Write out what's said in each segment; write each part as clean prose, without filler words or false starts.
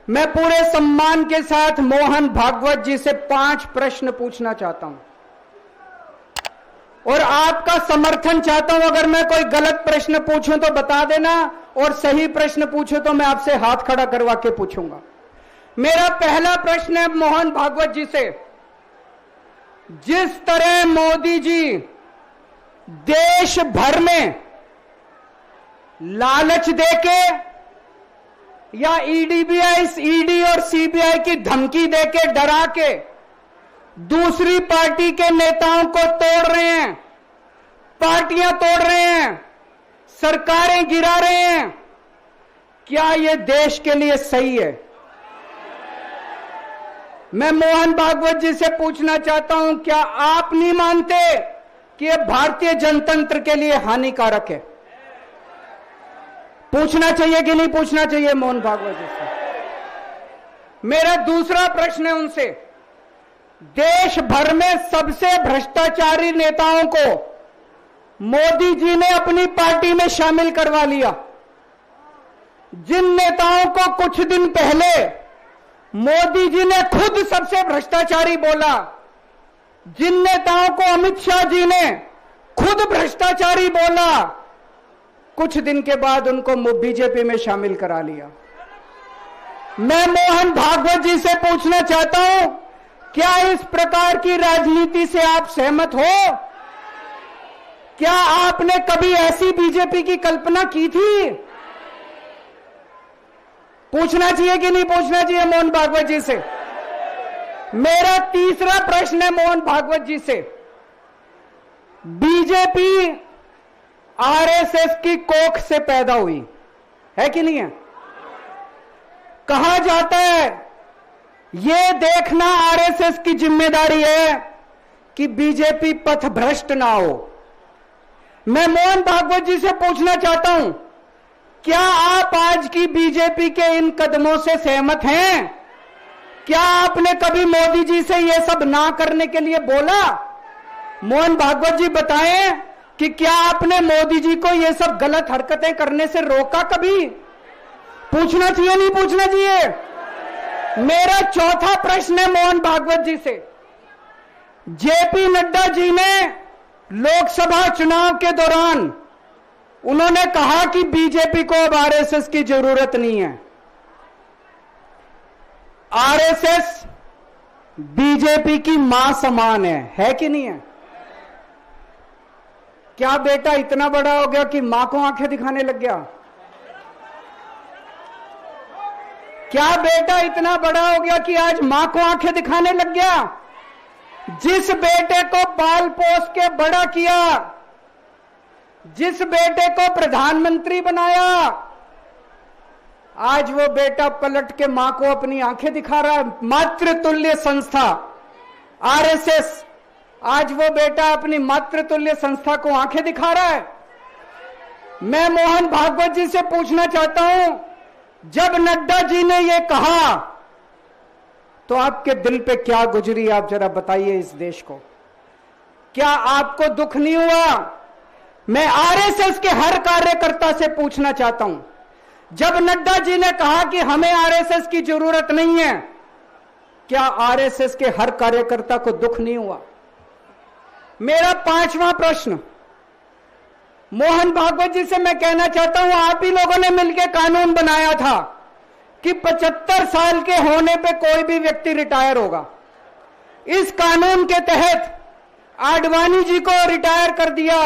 मैं पूरे सम्मान के साथ मोहन भागवत जी से 5 प्रश्न पूछना चाहता हूं और आपका समर्थन चाहता हूं। अगर मैं कोई गलत प्रश्न पूछूं तो बता देना, और सही प्रश्न पूछूं तो मैं आपसे हाथ खड़ा करवा के पूछूंगा। मेरा पहला प्रश्न है मोहन भागवत जी से। जिस तरह मोदी जी देश भर में लालच देके या ईडी और सीबीआई की धमकी देके डरा के दूसरी पार्टी के नेताओं को तोड़ रहे हैं, पार्टियां तोड़ रहे हैं, सरकारें गिरा रहे हैं, क्या यह देश के लिए सही है? मैं मोहन भागवत जी से पूछना चाहता हूं, क्या आप नहीं मानते कि यह भारतीय जनतंत्र के लिए हानिकारक है? पूछना चाहिए कि नहीं पूछना चाहिए मोहन भागवत जी से? मेरा दूसरा प्रश्न है उनसे। देश भर में सबसे भ्रष्टाचारी नेताओं को मोदी जी ने अपनी पार्टी में शामिल करवा लिया। जिन नेताओं को कुछ दिन पहले मोदी जी ने खुद सबसे भ्रष्टाचारी बोला, जिन नेताओं को अमित शाह जी ने खुद भ्रष्टाचारी बोला, कुछ दिन के बाद उनको बीजेपी में शामिल करा लिया। मैं मोहन भागवत जी से पूछना चाहता हूं, क्या इस प्रकार की राजनीति से आप सहमत हो? क्या आपने कभी ऐसी बीजेपी की कल्पना की थी? पूछना चाहिए कि नहीं पूछना चाहिए मोहन भागवत जी से? मेरा तीसरा प्रश्न है मोहन भागवत जी से। बीजेपी आरएसएस की कोख से पैदा हुई है कि नहीं है? कहा जाता है यह देखना आरएसएस की जिम्मेदारी है कि बीजेपी पथभ्रष्ट ना हो। मैं मोहन भागवत जी से पूछना चाहता हूं, क्या आप आज की बीजेपी के इन कदमों से सहमत हैं? क्या आपने कभी मोदी जी से यह सब ना करने के लिए बोला? मोहन भागवत जी बताएं कि क्या आपने मोदी जी को यह सब गलत हरकतें करने से रोका कभी? पूछना चाहिए नहीं पूछना चाहिए? मेरा चौथा प्रश्न है मोहन भागवत जी से। जेपी नड्डा जी ने लोकसभा चुनाव के दौरान उन्होंने कहा कि बीजेपी को अब आरएसएस की जरूरत नहीं है। आरएसएस बीजेपी की मां समान है कि नहीं है? क्या बेटा इतना बड़ा हो गया कि मां को आंखें दिखाने लग गया? क्या बेटा इतना बड़ा हो गया कि आज मां को आंखें दिखाने लग गया? जिस बेटे को पाल पोस के बड़ा किया, जिस बेटे को प्रधानमंत्री बनाया, आज वो बेटा पलट के मां को अपनी आंखें दिखा रहा है। मातृतुल्य संस्था आरएसएस, आज वो बेटा अपनी मातृतुल्य संस्था को आंखें दिखा रहा है। मैं मोहन भागवत जी से पूछना चाहता हूं, जब नड्डा जी ने ये कहा तो आपके दिल पे क्या गुजरी, आप जरा बताइए इस देश को। क्या आपको दुख नहीं हुआ? मैं आरएसएस के हर कार्यकर्ता से पूछना चाहता हूं, जब नड्डा जी ने कहा कि हमें आरएसएस की जरूरत नहीं है, क्या आरएसएस के हर कार्यकर्ता को दुख नहीं हुआ? मेरा पांचवा प्रश्न मोहन भागवत जी से मैं कहना चाहता हूं, आप ही लोगों ने मिलकर कानून बनाया था कि 75 साल के होने पे कोई भी व्यक्ति रिटायर होगा। इस कानून के तहत आडवाणी जी को रिटायर कर दिया,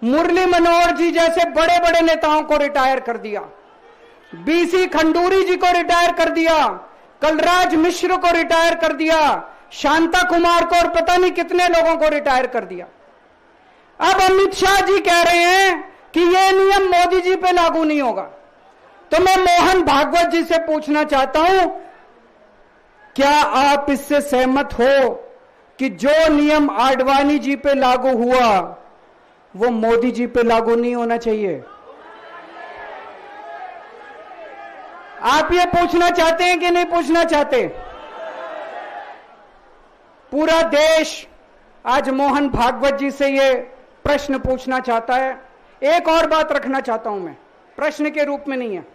मुरली मनोहर जी जैसे बड़े बड़े नेताओं को रिटायर कर दिया, बीसी खंडूरी जी को रिटायर कर दिया, कलराज मिश्र को रिटायर कर दिया, शांता कुमार को और पता नहीं कितने लोगों को रिटायर कर दिया। अब अमित शाह जी कह रहे हैं कि यह नियम मोदी जी पे लागू नहीं होगा। तो मैं मोहन भागवत जी से पूछना चाहता हूं, क्या आप इससे सहमत हो कि जो नियम आडवाणी जी पे लागू हुआ वो मोदी जी पे लागू नहीं होना चाहिए? आप ये पूछना चाहते हैं कि नहीं पूछना चाहते? पूरा देश आज मोहन भागवत जी से ये प्रश्न पूछना चाहता है। एक और बात रखना चाहता हूं मैं, प्रश्न के रूप में नहीं है।